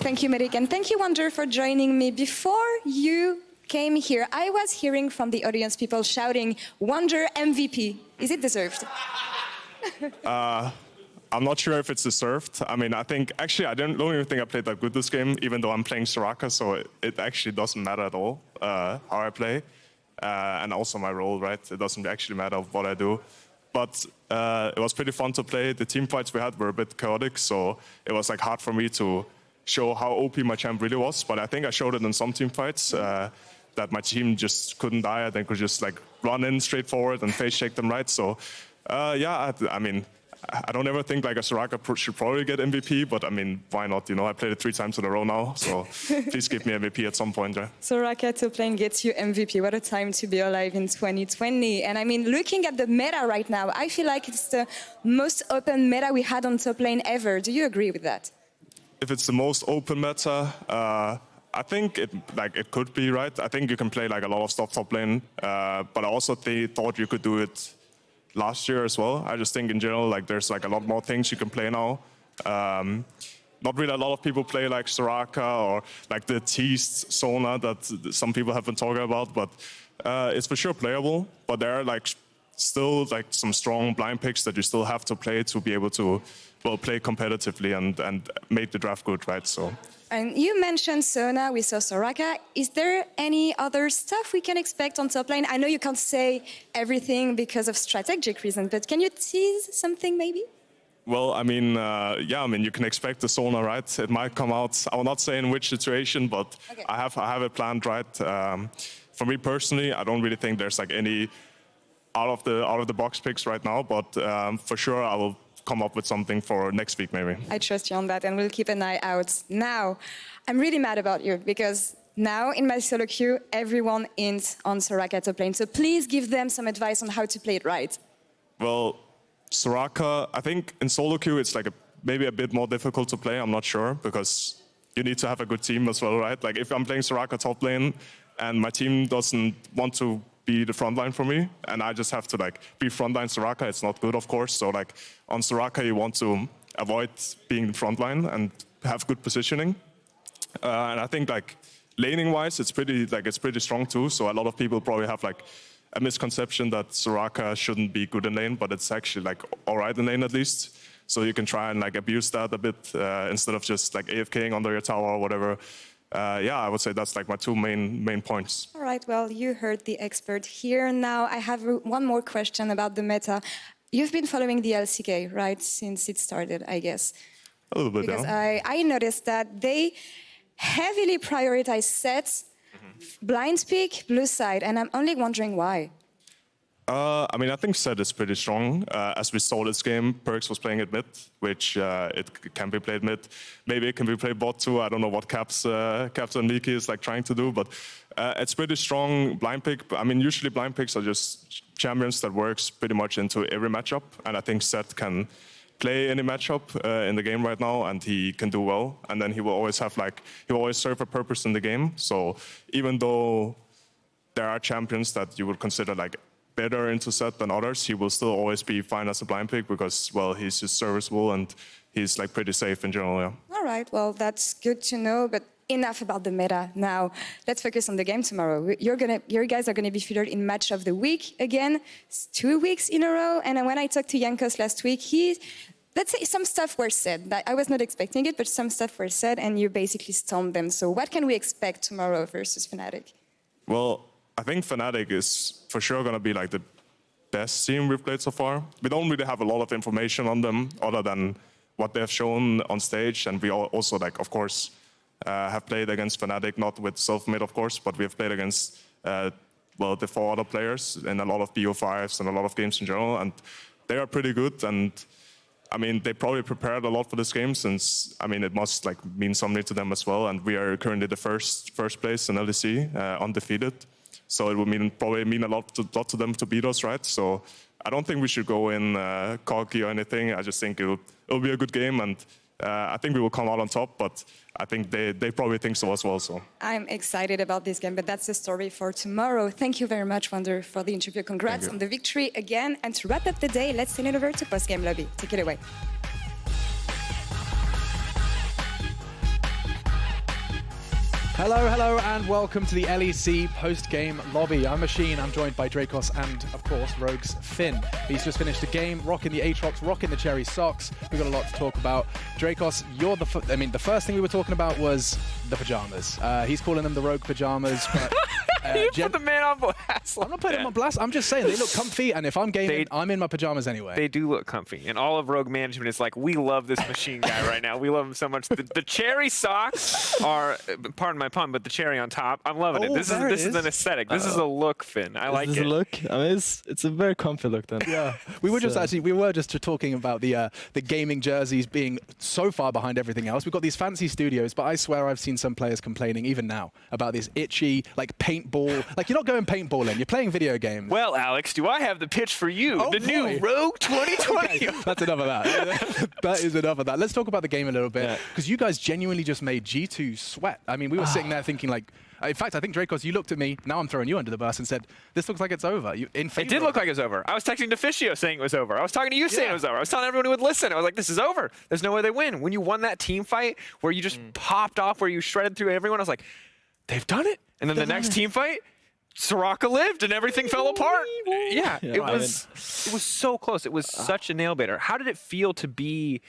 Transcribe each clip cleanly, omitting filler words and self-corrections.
Thank you, Merik, and thank you, Wonder, for joining me. Before you came here, I was hearing from the audience people shouting, Wonder MVP. Is it deserved? I'm not sure if it's deserved. I mean, I think, actually, I don't even think I played that good this game, even though I'm playing Soraka, so it actually doesn't matter at all how I play. And also my role, right? It doesn't actually matter what I do. But it was pretty fun to play. The team fights we had were a bit chaotic, so it was like hard for me to show how OP my champ really was. But I think I showed it in some team fights that my team just couldn't die. They could just like run in straight forward and face check them right. So yeah, I mean, I don't ever think like a Soraka should probably get MVP, but I mean, why not? You know, I played it 3 times in a row now, so please give me MVP at some point. Yeah. Soraka top lane gets you MVP. What a time to be alive in 2020. And I mean, looking at the meta right now, I feel like it's the most open meta we had on top lane ever. Do you agree with that? If it's the most open meta, I think it could be, right? I think you can play like a lot of stuff top lane, but I also thought you could do it last year as well. I just think in general, like there's like a lot more things you can play now. Not really a lot of people play like Soraka or like the teased Sona that some people have been talking about, but it's for sure playable. But there are like still like some strong blind picks that you still have to play to be able to, well, play competitively and make the draft good, right? So. And you mentioned Sona, we saw Soraka. Is there any other stuff we can expect on top lane? I know you can't say everything because of strategic reasons, but can you tease something maybe? Well, I mean, yeah, I mean, you can expect the Sona, right? It might come out. I will not say in which situation, but okay. I have it planned, right? For me personally, I don't really think there's like any out of the box picks right now, but for sure I will come up with something for next week, maybe. I trust you on that, and we'll keep an eye out. Now, I'm really mad about you, because now in my solo queue, everyone is on Soraka top lane. So please give them some advice on how to play it right. Well, Soraka, I think in solo queue, it's like maybe a bit more difficult to play, I'm not sure, because you need to have a good team as well, right? Like if I'm playing Soraka top lane, and my team doesn't want to be the front line for me, and I just have to like be frontline Soraka. It's not good, of course. So like on Soraka, you want to avoid being the front line and have good positioning. And I think like laning-wise, it's pretty strong too. So a lot of people probably have like a misconception that Soraka shouldn't be good in lane, but it's actually like all right in lane at least. So you can try and like abuse that a bit instead of just like AFKing under your tower or whatever. Yeah, I would say that's like my 2 main points. All right, well, you heard the expert here. Now I have one more question about the meta. You've been following the LCK, right, since it started, I guess? A little bit, because yeah. I noticed that they heavily prioritize sets, blind pick, blue side, and I'm only wondering why. I mean, I think set is pretty strong. As we saw this game, Perkz was playing it mid, which it can be played mid. Maybe it can be played bot too. I don't know what Caps and Miki is like trying to do, but it's pretty strong blind pick. I mean, usually blind picks are just champions that works pretty much into every matchup, and I think Set can play any matchup in the game right now, and he can do well. And then he will always serve a purpose in the game. So even though there are champions that you would consider like better into set than others, he will still always be fine as a blind pick because, well, he's just serviceable and he's like pretty safe in general, yeah. All right, well, that's good to know, but enough about the meta now. Let's focus on the game tomorrow. Your guys are gonna be featured in Match of the Week again. It's 2 weeks in a row, and when I talked to Jankos last week, let's say some stuff were said. I was not expecting it, but some stuff were said, and you basically stormed them. So what can we expect tomorrow versus Fnatic? Well, I think Fnatic is for sure going to be like the best team we've played so far. We don't really have a lot of information on them other than what they've shown on stage. And we also, like, of course, have played against Fnatic, not with Selfmade, of course, but we have played against, well, the 4 other players in a lot of BO5s and a lot of games in general. And they are pretty good. And I mean, they probably prepared a lot for this game since, I mean, it must like mean something to them as well. And we are currently the first place in LEC, undefeated. So it would probably mean a lot to them to beat us, right? So I don't think we should go in cocky or anything. I just think it'll be a good game, and I think we will come out on top. But I think they probably think so as well. So I'm excited about this game, but that's the story for tomorrow. Thank you very much, Wonder, for the interview. Congrats on the victory again. And to wrap up the day, let's send it over to post-game lobby. Take it away. Hello, and welcome to the LEC post-game lobby. I'm Machine, I'm joined by Dracos and, of course, Rogue's Finn. He's just finished a game, rocking the Aatrox, rocking the cherry socks. We've got a lot to talk about. Dracos, you're the first thing we were talking about was the pajamas. He's calling them the Rogue pajamas, but... you put the man on blast. I'm not putting them on blast. I'm just saying they look comfy, and if I'm gaming, I'm in my pajamas anyway. They do look comfy, and all of Rogue management is like, we love this Machine guy right now. We love him so much. The cherry socks are, pardon my pun, but the cherry on top. I'm loving it. This is an aesthetic. This is a look, Finn. I like it. This is a look. I mean, it's a very comfy look then. Yeah, we were just talking about the gaming jerseys being so far behind everything else. We've got these fancy studios, but I swear I've seen some players complaining even now about this itchy, like paintball. Like you're not going paintballing, you're playing video games. Well, Alex, do I have the pitch for you? Oh, the new Rogue 2020. Okay, that's enough of that. That is enough of that. Let's talk about the game a little bit, because you guys genuinely just made G2 sweat. I mean, we were sitting there thinking like, in fact, I think, Dracos, you looked at me, now I'm throwing you under the bus, and said, this looks like it's over. It did look like it was over. I was texting Deficio saying it was over. I was talking to you saying it was over. I was telling everyone who would listen. I was like, this is over. There's no way they win. When you won that team fight where you just popped off, where you shredded through everyone, I was like, they've done it. And then the next team fight, Soraka lived and everything fell apart. Yeah, it was so close. It was such a nail biter. How did it feel to be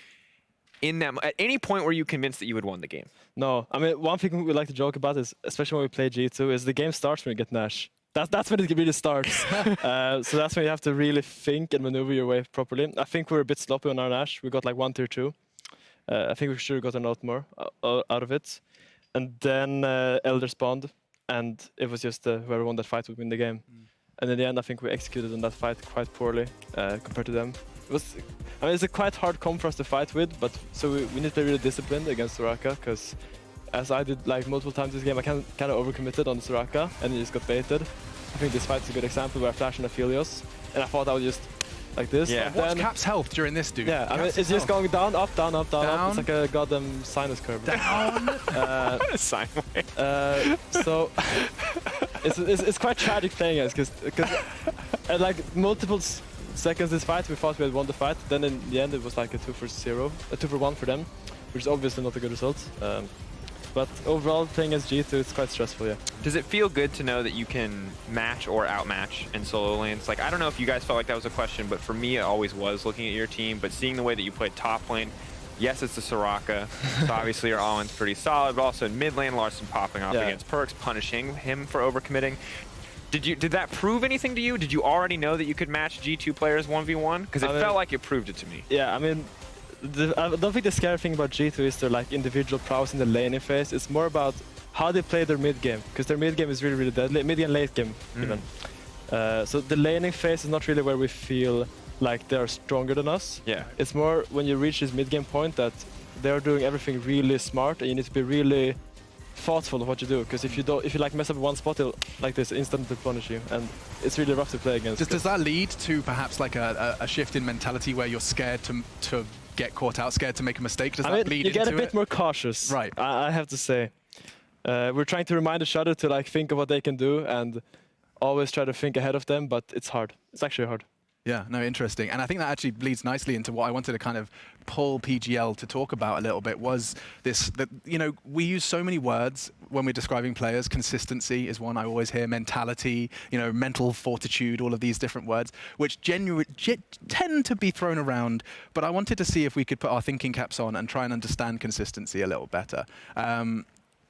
in that at any point were you convinced that you had won the game? No, I mean, one thing we like to joke about is, especially when we play G2, is the game starts when you get Nash. That's when it really starts. So that's when you have to really think and maneuver your way properly. I think we're a bit sloppy on our Nash. We got like 1 tier 2. I think we should have gotten a lot more out of it. And then Elder spawned, and it was just whoever won that fight would win the game. And in the end, I think we executed on that fight quite poorly compared to them. It's a quite hard comp for us to fight with, but so we need to be really disciplined against Soraka, because as I did like multiple times this game, I kind of overcommitted on Soraka and it just got baited. I think this fight's a good example where I flashed on Aphelios, and I thought I would just like this. Yeah. What's Cap's health during this, dude? Yeah, I mean, it's just going down, up, down, up, down, up. It's like a goddamn sinus curve. Down. Sine wave. So it's quite tragic playing us, because at like multiple seconds this fight, we thought we had won the fight. Then in the end, it was like a 2-for-1 for them, which is obviously not a good result. But overall, playing as G2, it's quite stressful, yeah. Does it feel good to know that you can match or outmatch in solo lanes? Like, I don't know if you guys felt like that was a question, but for me, it always was looking at your team. But seeing the way that you played top lane, yes, it's the Soraka. So obviously, your all-in's pretty solid, but also in mid lane, Larson popping off against Perks, punishing him for overcommitting. Did that prove anything to you? Did you already know that you could match G2 players 1v1? Because it felt like it proved it to me. Yeah, I mean, I don't think the scary thing about G2 is their like individual prowess in the laning phase. It's more about how they play their mid game, because their mid game is really, really deadly. Mid and late game, even. So the laning phase is not really where we feel like they are stronger than us. Yeah. It's more when you reach this mid game point that they are doing everything really smart, and you need to be really thoughtful of what you do, because if you like mess up one spot, it'll like this instantly punish you, and it's really rough to play against. Does that lead to perhaps like a shift in mentality where you're scared to get caught out, scared to make a mistake? Does that bleed into it? You get a bit more cautious, right? I have to say. We're trying to remind each other to like think of what they can do and always try to think ahead of them, but it's hard. It's actually hard. Yeah, no, interesting. And I think that actually leads nicely into what I wanted to kind of pull PGL to talk about a little bit, was this, that, you know, we use so many words when we're describing players. Consistency is one I always hear, mentality, you know, mental fortitude, all of these different words, which tend to be thrown around. But I wanted to see if we could put our thinking caps on and try and understand consistency a little better.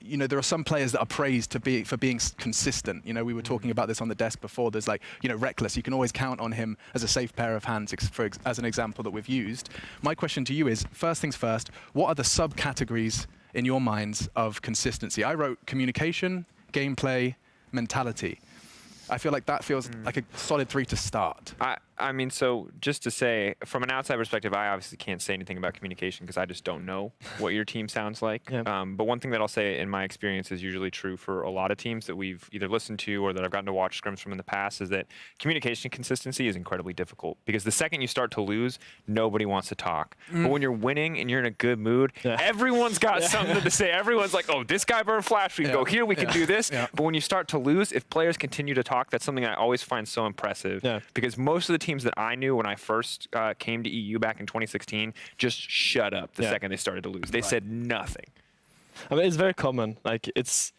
You know, there are some players that are praised for being consistent. You know, we were talking about this on the desk before. There's like, you know, Reckless. You can always count on him as a safe pair of hands, as an example that we've used. My question to you is, first things first, what are the subcategories in your minds of consistency? I wrote communication, gameplay, mentality. I feel like that feels like a solid 3 to start. I mean, so just to say, from an outside perspective, I obviously can't say anything about communication because I just don't know what your team sounds like. Yeah. But one thing that I'll say in my experience is usually true for a lot of teams that we've either listened to or that I've gotten to watch scrims from in the past, is that communication consistency is incredibly difficult, because the second you start to lose, nobody wants to talk. But when you're winning and you're in a good mood, everyone's got something to say. Everyone's like, oh, this guy burned flash, we can go here, we can do this. But when you start to lose, if players continue to talk, that's something I always find so impressive. Because most of the teams that I knew when I first came to EU back in 2016 just shut up the second they started to lose. They said nothing. I mean, it's very common. Like, it's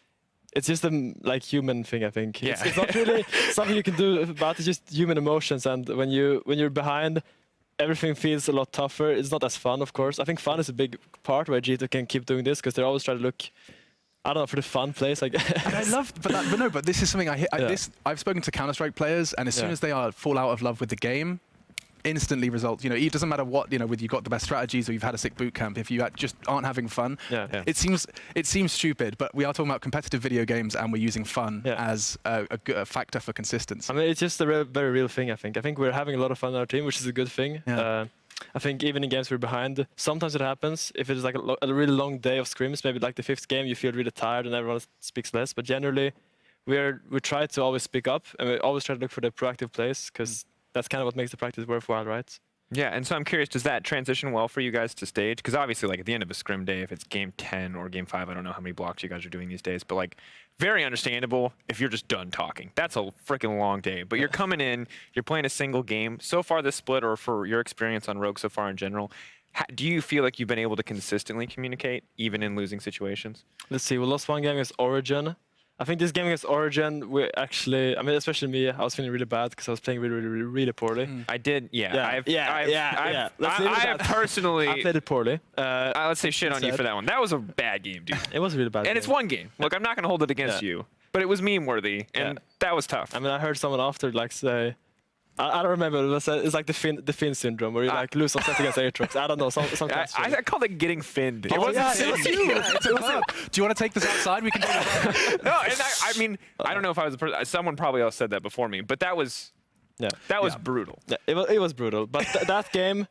it's just a like human thing, I think. Yeah. It's not really something you can do about. It's just human emotions, and when you're behind, everything feels a lot tougher. It's not as fun, of course. I think fun is a big part where G2 can keep doing this because they're always trying to look, I don't know, for the fun place, I guess. And I love, but this is something I've spoken to Counter-Strike players, and as soon as they fall out of love with the game, instantly results. You know, it doesn't matter what, you know, whether you've got the best strategies or you've had a sick boot camp. If you just aren't having fun, it seems stupid. But we are talking about competitive video games, and we're using fun as a factor for consistency. I mean, it's just a very real thing. I think we're having a lot of fun on our team, which is a good thing. Yeah. I think even in games we're behind, sometimes it happens. If it's like a really long day of scrims, maybe like the 5th game, you feel really tired and everyone speaks less. But generally, we try to always speak up, and we always try to look for the proactive plays because that's kind of what makes the practice worthwhile, right? Yeah, and so I'm curious, does that transition well for you guys to stage? Because obviously, like at the end of a scrim day, if it's game 10 or game 5, I don't know how many blocks you guys are doing these days, but like very understandable if you're just done talking. That's a freaking long day. But you're coming in, you're playing a single game. So far this split, or for your experience on Rogue so far in general, do you feel like you've been able to consistently communicate, even in losing situations? Let's see, we lost one game against Origin. I think this game against Origin, we actually, I mean, especially me, I was feeling really bad because I was playing really poorly. I did, I have personally... I played it poorly. Let's say shit on you for that one. That was a bad game, dude. It was a really bad game. And it's one game. Look, I'm not going to hold it against you, but it was meme-worthy, and that was tough. I mean, I heard someone after like say, I don't remember. It's like the Finn syndrome, where you like lose on set against Aatrox. I don't know. I called it getting finned. It Oh, wasn't yeah, it was you. Do you want to take this outside? We can take it. No, and I mean, I don't know if I was the person. Someone probably else said that before me, but that was brutal. Yeah, it was brutal. But that game,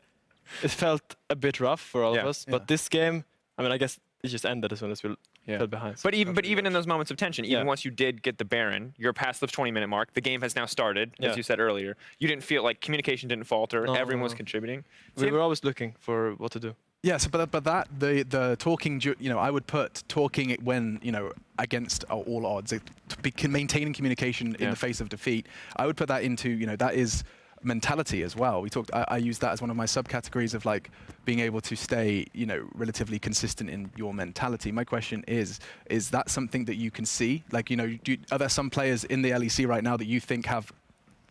it felt a bit rough for all of us. But this game, I mean, I guess it just ended as soon as we fell behind. But even in those moments of tension, even once you did get the Baron, you're past the 20-minute mark. The game has now started, as you said earlier. You didn't feel like communication didn't falter. Everyone was contributing. We were always looking for what to do. Yeah, so but the talking, you know, I would put talking it when, you know, against all odds, maintaining communication in the face of defeat. I would put that into, you know, that is mentality as well. I use that as one of my subcategories of like being able to stay, you know, relatively consistent in your mentality. My question is that something that you can see? Like, you know, are there some players in the LEC right now that you think have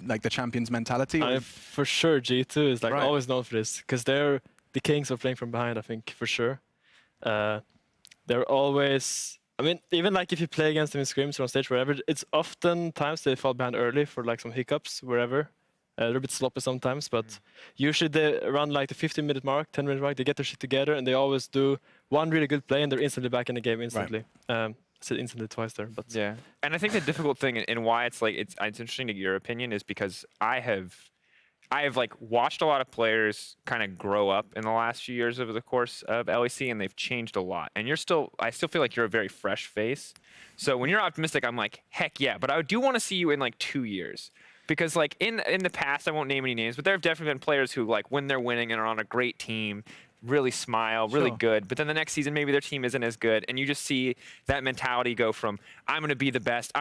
like the champion's mentality? For sure, G2 is like always known for this because they're the kings of playing from behind. I think for sure, they're always. I mean, even like if you play against them in scrims or on stage, wherever, it's often times they fall behind early for like some hiccups wherever. They're a bit sloppy sometimes, but usually they run like the 15-minute mark, 10-minute mark. They get their shit together, and they always do one really good play, and they're instantly back in the game instantly. I said instantly twice there, but yeah. And I think the difficult thing and why it's like it's interesting to get your opinion is because I have like watched a lot of players kind of grow up in the last few years over the course of LEC, and they've changed a lot. And I still feel like you're a very fresh face. So when you're optimistic, I'm like, heck yeah. But I do want to see you in like 2 years. Because like in the past, I won't name any names, but there have definitely been players who like when they're winning and are on a great team, really smile, really good. But then the next season, maybe their team isn't as good. And you just see that mentality go from, I'm going to be the best,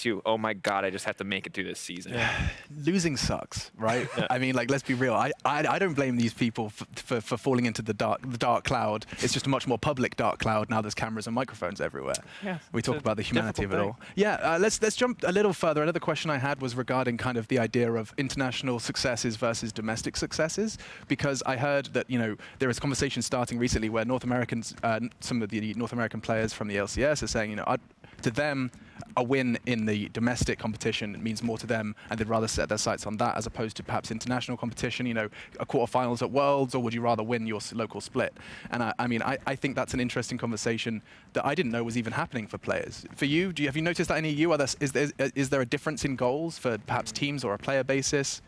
to, oh my God, I just have to make it through this season. Yeah. Losing sucks, right? I mean, like, let's be real. I don't blame these people for falling into the dark cloud. It's just a much more public dark cloud. Now there's cameras and microphones everywhere. Yeah, we talk about the humanity of it all. Yeah, let's jump a little further. Another question I had was regarding kind of the idea of international successes versus domestic successes, because I heard that, you know, there is conversation starting recently where North Americans, some of the North American players from the LCS are saying, you know, to them, a win in the domestic competition means more to them, and they'd rather set their sights on that as opposed to perhaps international competition, you know, a quarterfinals at Worlds, or would you rather win your local split? And I mean, I think that's an interesting conversation that I didn't know was even happening for players. For you, have you noticed that in EU? Is there a difference in goals for perhaps teams or a player basis?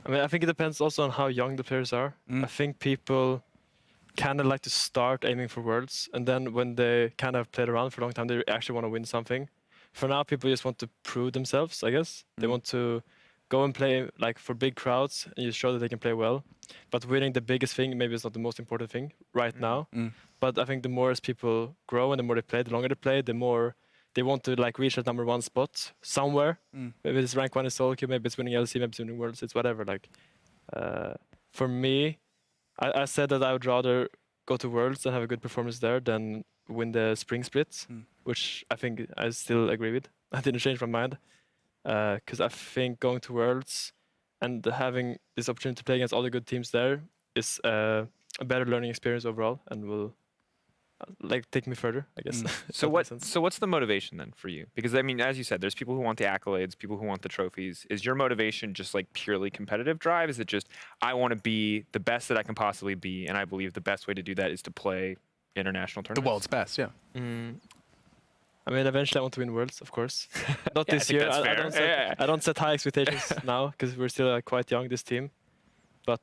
I mean, I think it depends also on how young the players are. I think people kind of like to start aiming for Worlds, and then when they kind of played around for a long time, they actually want to win something. For now, people just want to prove themselves, I guess. They want to go and play like for big crowds and just show that they can play well. But winning the biggest thing maybe is not the most important thing right now. But I think the more as people grow and the more they play, the longer they play, the more they want to like reach that #1 spot somewhere. Maybe it's rank 1 in solo queue, maybe it's winning LC, maybe it's winning Worlds, it's whatever. Like, for me, I said that I would rather go to Worlds and have a good performance there than win the spring split, which I think I still agree with. I didn't change my mind because I think going to Worlds and having this opportunity to play against all the good teams there is a better learning experience overall, and will take me further, I guess. So what's the motivation then for you? Because I mean, as you said, there's people who want the accolades, people who want the trophies. Is your motivation just like purely competitive drive? Is it just I want to be the best that I can possibly be, and I believe the best way to do that is to play international tournaments? The world's best, yeah. I mean, eventually I want to win Worlds, of course. Not Yeah, I this think year. that's fair. I don't set high expectations now because we're still quite young, this team. But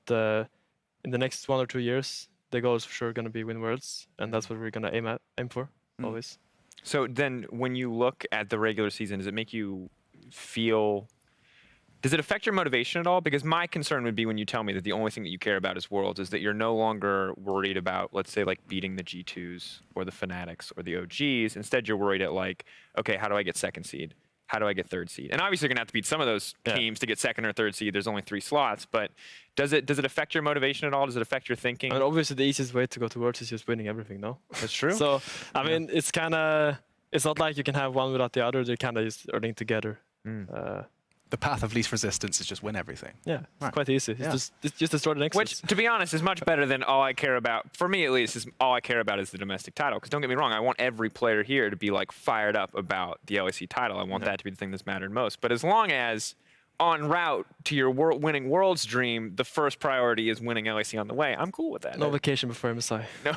in the next 1 or 2 years, the goal is for sure going to be win Worlds, and that's what we're going to aim for, always. So then when you look at the regular season, does it make you feel... Does it affect your motivation at all? Because my concern would be when you tell me that the only thing that you care about is Worlds, is that you're no longer worried about, let's say, like beating the G2s or the Fnatics or the OGs. Instead, you're worried at like, okay, how do I get second seed? How do I get third seed? And obviously, you're going to have to beat some of those teams to get second or third seed. There's only 3 slots. But does it affect your motivation at all? Does it affect your thinking? I mean, obviously, the easiest way to go to Worlds is just winning everything, no? That's true. So, I mean, it's kind of... It's not like you can have one without the other. They're kind of just running together. The path of least resistance is just win everything. Yeah, it's quite easy. It's just destroy the next. Which, to be honest, is much better than all I care about. For me, at least, is all I care about is the domestic title. Because don't get me wrong, I want every player here to be like fired up about the LEC title. I want that to be the thing that's mattered most. But as long as en route to your winning Worlds dream, the first priority is winning LEC on the way, I'm cool with that. No vacation before MSI. No.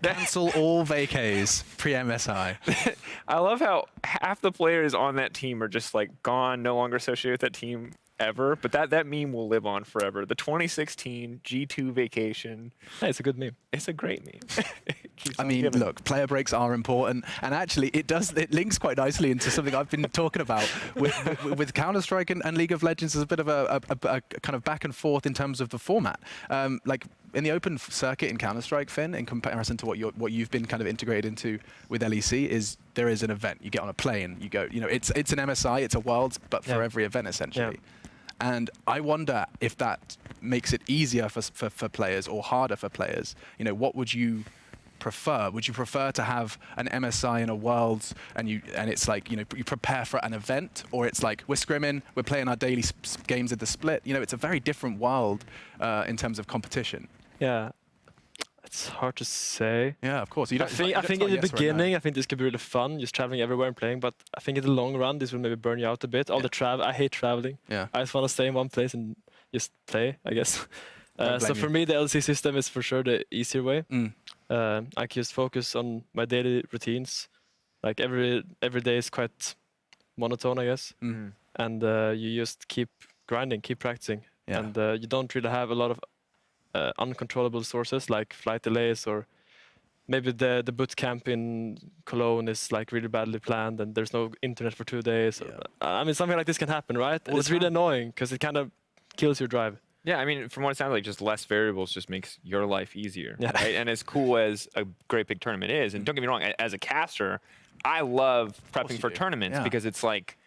Cancel all vacays pre-MSI. I love how half the players on that team are just like gone, no longer associated with that team ever. But that meme will live on forever. The 2016 G2 vacation. Hey, it's a good meme. It's a great meme. I mean, look, player breaks are important, and actually, it links quite nicely into something I've been talking about with Counter-Strike and League of Legends. There's a bit of a kind of back and forth in terms of the format. Like in the open circuit in Counter-Strike, Finn, in comparison to what you've been kind of integrated into with LEC, is there is an event. You get on a plane, you go. You know, it's an MSI, it's a Worlds, but for every event essentially. Yeah. And I wonder if that makes it easier for players or harder for players. You know, what would you prefer? Would you prefer to have an MSI and a Worlds, and it's like, you know, you prepare for an event, or it's like we're scrimming, we're playing our daily games at the split? You know, it's a very different world in terms of competition. Yeah, it's hard to say. Yeah, of course. I think in the beginning, I think this could be really fun, just traveling everywhere and playing. But I think in the long run, this will maybe burn you out a bit. All the travel, I hate traveling. Yeah. I just want to stay in one place and just play, I guess. So for me, the LEC system is for sure the easier way. I can just focus on my daily routines. Like every day is quite monotone, I guess. And you just keep grinding, keep practicing. Yeah. And you don't really have a lot of uncontrollable sources like flight delays, or maybe the boot camp in Cologne is like really badly planned and there's no internet for 2 days. I mean, something like this can happen, right? And it's really annoying because it kind of kills your drive. Yeah, I mean, from what it sounds like, just less variables just makes your life easier, right? And as cool as a great big tournament is, and don't get me wrong, as a caster, I love prepping for tournaments because it's like,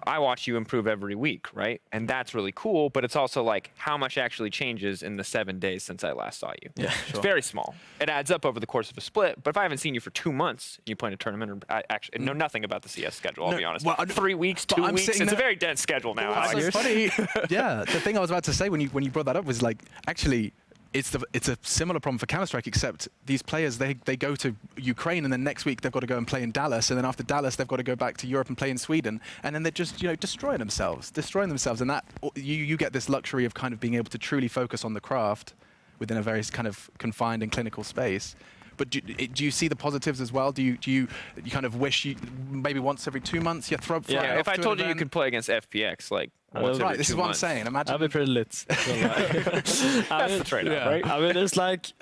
I watch you improve every week, right? And that's really cool, but it's also like how much actually changes in the 7 days since I last saw you. Yeah, It's very small. It adds up over the course of a split, but if I haven't seen you for 2 months and you play in a tournament, or I actually know nothing about the CS schedule, I'll be honest. Well, 3 weeks, 2 weeks, it's a very dense schedule now. It's funny. Yeah, the thing I was about to say when you brought that up was like, actually, it's a similar problem for Counter-Strike, except these players, they go to Ukraine, and then next week they've got to go and play in Dallas, and then after Dallas they've got to go back to Europe and play in Sweden, and then they're just, you know, destroying themselves, and that you get this luxury of kind of being able to truly focus on the craft within a very kind of confined and clinical space. But do you see the positives as well? Do you kind of wish you maybe once every 2 months you throw? Yeah, if I told you you could play against FPX like once every 2 months. This is what I'm saying. Imagine. I'll be pretty lit. That's the trade-off, right? I mean, it's like,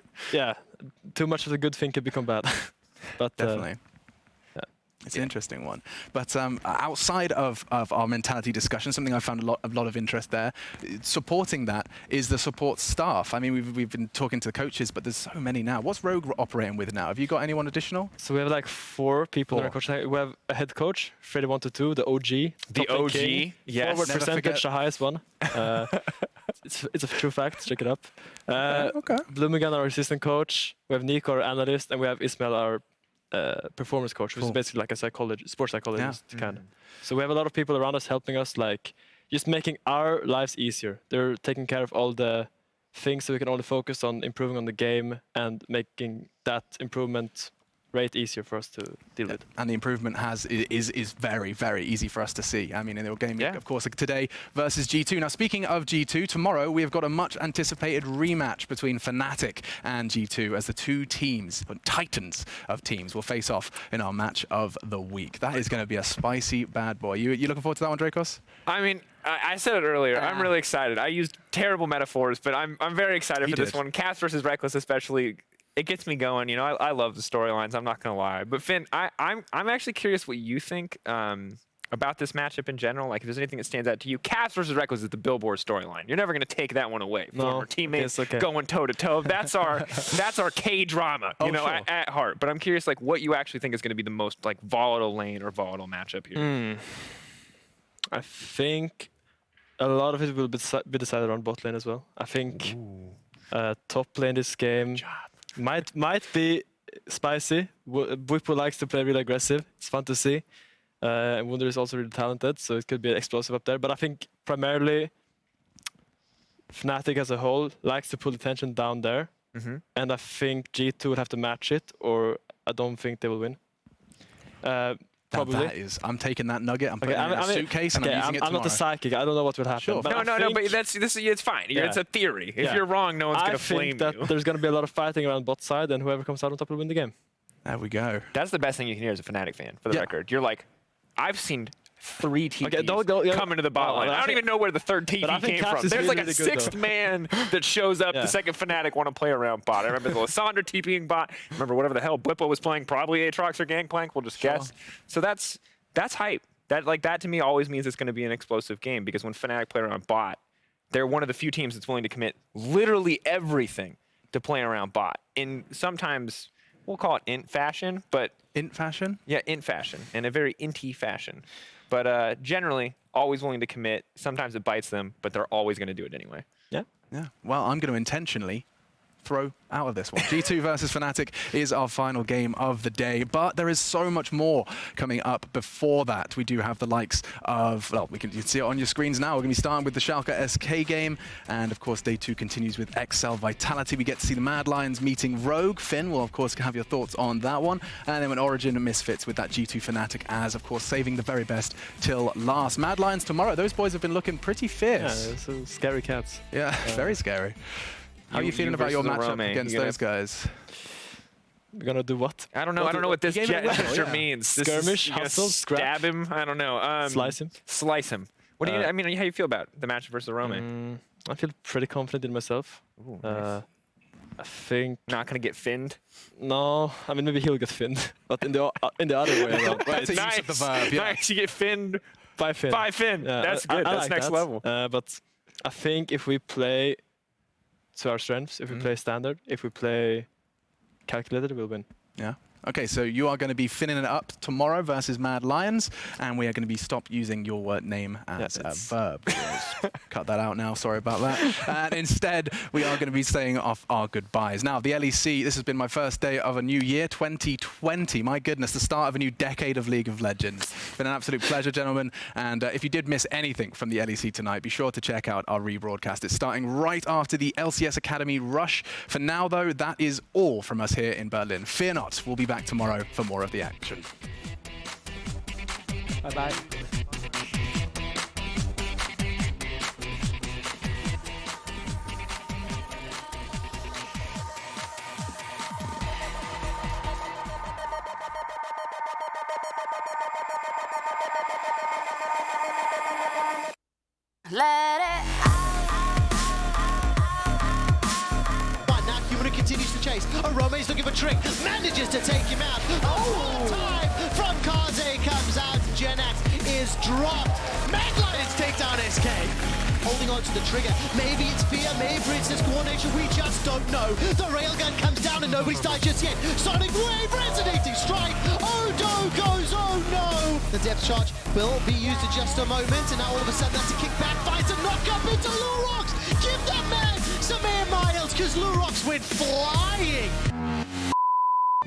too much of the good thing could become bad. But definitely. It's an interesting one. But outside of our mentality discussion, something I found a lot of interest there, supporting that is the support staff. I mean, we've been talking to the coaches, but there's so many now. What's Rogue operating with now? Have you got anyone additional? So we have like 4 people in our coaching. We have a head coach, Freddy122, the OG. The OG, yes. Forward percentage, the highest one. It's a true fact. Check it up. Okay. Blumigan, our assistant coach. We have Nico, our analyst, and we have Ismail, our performance coach, which is basically like a sports psychologist kind of. So we have a lot of people around us helping us, like just making our lives easier. They're taking care of all the things so we can only focus on improving on the game and making that improvement rate easier for us to deal with. And the improvement is very, very easy for us to see. I mean, in the game, of course, like today versus G2. Now, speaking of G2, tomorrow we have got a much anticipated rematch between Fnatic and G2 as the two teams, titans of teams, will face off in our match of the week. That is going to be a spicy bad boy. You looking forward to that one, Dracos? I mean, I said it earlier. I'm really excited. I used terrible metaphors, but I'm very excited for this one. Cast versus Reckless, especially. It gets me going. You know, I love the storylines. I'm not gonna lie. But Finn, I'm actually curious what you think about this matchup in general. Like, if there's anything that stands out to you. Cast versus Reckless is the Billboard storyline. You're never gonna take that one away. Former teammates going toe to toe. That's our K drama. You know, at heart. But I'm curious, like, what you actually think is gonna be the most like volatile lane or volatile matchup here. I think a lot of it will be decided on bot lane as well. I think top lane this game might be spicy. Whippo likes to play really aggressive. It's fun to see. Wunder is also really talented, so it could be explosive up there. But I think primarily Fnatic as a whole likes to pull the tension down there. And I think G2 will have to match it, or I don't think they will win. Probably. I'm taking that nugget. I'm putting it in a suitcase and I'm using it tomorrow. I'm not a psychic. I don't know what will happen. Sure. But No, but it's fine. It's a theory. If you're wrong, no one's going to flame you. I think that there's going to be a lot of fighting around bot side, and whoever comes out on top will win the game. There we go. That's the best thing you can hear as a Fnatic fan, for the record. You're like, I've seen 3 TPs come into the bot line. I don't even know where the third TP came from. There's like a 6th man that shows up the second Fnatic want to play around bot. I remember the Lissandra TPing bot. Remember whatever the hell Whippo was playing, probably Aatrox or Gangplank, we'll just guess. So that's hype. That to me always means it's going to be an explosive game, because when Fnatic play around bot, they're one of the few teams that's willing to commit literally everything to playing around bot. In sometimes we'll call it int fashion, but int fashion? Yeah, int fashion, in a very inty fashion. But generally, always willing to commit. Sometimes it bites them, but they're always going to do it anyway. Yeah. Well, I'm going to intentionally throw out of this one. G2 versus Fnatic is our final game of the day, but there is so much more coming up before that. We do have the likes of, well, you can see it on your screens now. We're going to be starting with the Schalke SK game, and of course, day 2 continues with XL Vitality. We get to see the Mad Lions meeting Rogue. Finn will, of course, have your thoughts on that one. And then when Origin and Misfits with that G2 Fnatic as, of course, saving the very best till last. Mad Lions tomorrow. Those boys have been looking pretty fierce. Yeah, so scary cats. Yeah, very scary. How are you feeling about your matchup against those guys? We're gonna do what? I don't know. I don't know what this gesture means. Skirmish, hustle, stab him. I don't know. Slice him. Slice him. What do you? I mean, how do you feel about the matchup versus Rome? I feel pretty confident in myself. Ooh, nice. I think not gonna get finned. No, I mean maybe he'll get finned, but in the other way around. That's a use of the verb. Yeah. Nice. You get finned by Finn. By Finn. Yeah, that's good. That's like next level. But I think if we play to our strengths, if we play standard, if we play calculated, we'll win. Yeah. Okay, so you are going to be finning it up tomorrow versus Mad Lions, and we are going to be stop using your name as a verb. Cut that out now, sorry about that. And instead, we are going to be saying off our goodbyes. Now, the LEC, this has been my first day of a new year, 2020. My goodness, the start of a new decade of League of Legends. It's been an absolute pleasure, gentlemen. And if you did miss anything from the LEC tonight, be sure to check out our rebroadcast. It's starting right after the LCS Academy rush. For now, though, that is all from us here in Berlin. Fear not, we'll be back tomorrow for more of the action. Bye-bye. Let it continues to chase. Rome's looking for Trick, manages to take him out. Oh, time from Kaze comes out. Genax is dropped. Mad Lions take down SK. Holding on to the trigger. Maybe it's fear, maybe it's this coordination, we just don't know. The railgun comes down and nobody's died just yet. Sonic Wave, resonating strike. Odo goes, oh no. The depth charge will be used in just a moment, and now all of a sudden that's a kickback, finds a knock-up into Lurox. Give that man some air miles, because Lurox went flying.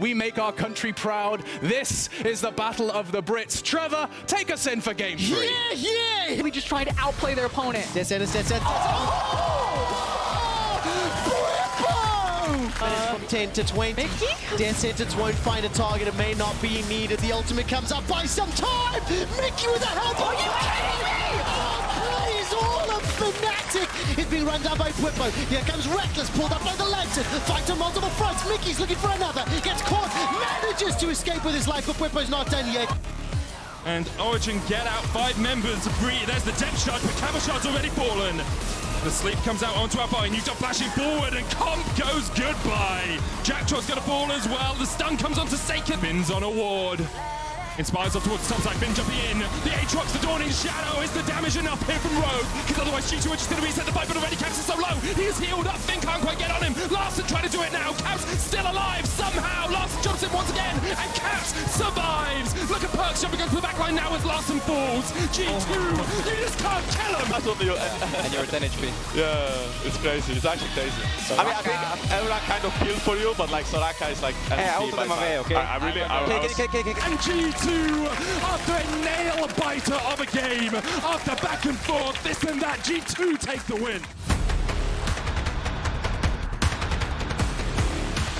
We make our country proud. This is the Battle of the Brits. Trevor, take us in for game 3. Yeah! We just tried to outplay their opponent. Dead center. From 10 to 20. Mickey? Dead sentence won't find a target. It may not be needed. The ultimate comes up by some time. Mickey with a help. Are you kidding me? Oh, please, all of Fnatic is being run down by Whippo. Here comes Reckless, pulled up by the Lantern. Fight on multiple fronts. Mickey's looking for another. Gets caught. Manages to escape with his life, but Whippo's not done yet. And Origin get out 5 members. There's the depth charge, but Camel Shot's already fallen. The sleep comes out onto our buy. Newton flashing forward, and Comp goes goodbye. Jacktrot's going to fall as well. The stun comes onto Saken. Bin's on a ward. Inspires off towards the top side. Bin jumping in. The Aatrox, the Dawning Shadow. Is the damage enough here from Rogue? Because otherwise G2 are just going to reset the fight, but already Caps is so low. He's healed up. Finn can't quite get on him. Larson trying to do it now. Caps still alive somehow. Larson jumps in once again, and Caps survives. Look at Perks jumping onto the back line now as Larson falls. G2, you just can't kill him. And you're at 10 HP. Yeah, it's crazy. It's actually crazy. I mean, I think everyone kind of killed for you, but like Soraka is like. Hey, I ulted them away, okay? I really. And G2, after a nail-biter of a game, after back and forth, this and that, G2 take the win.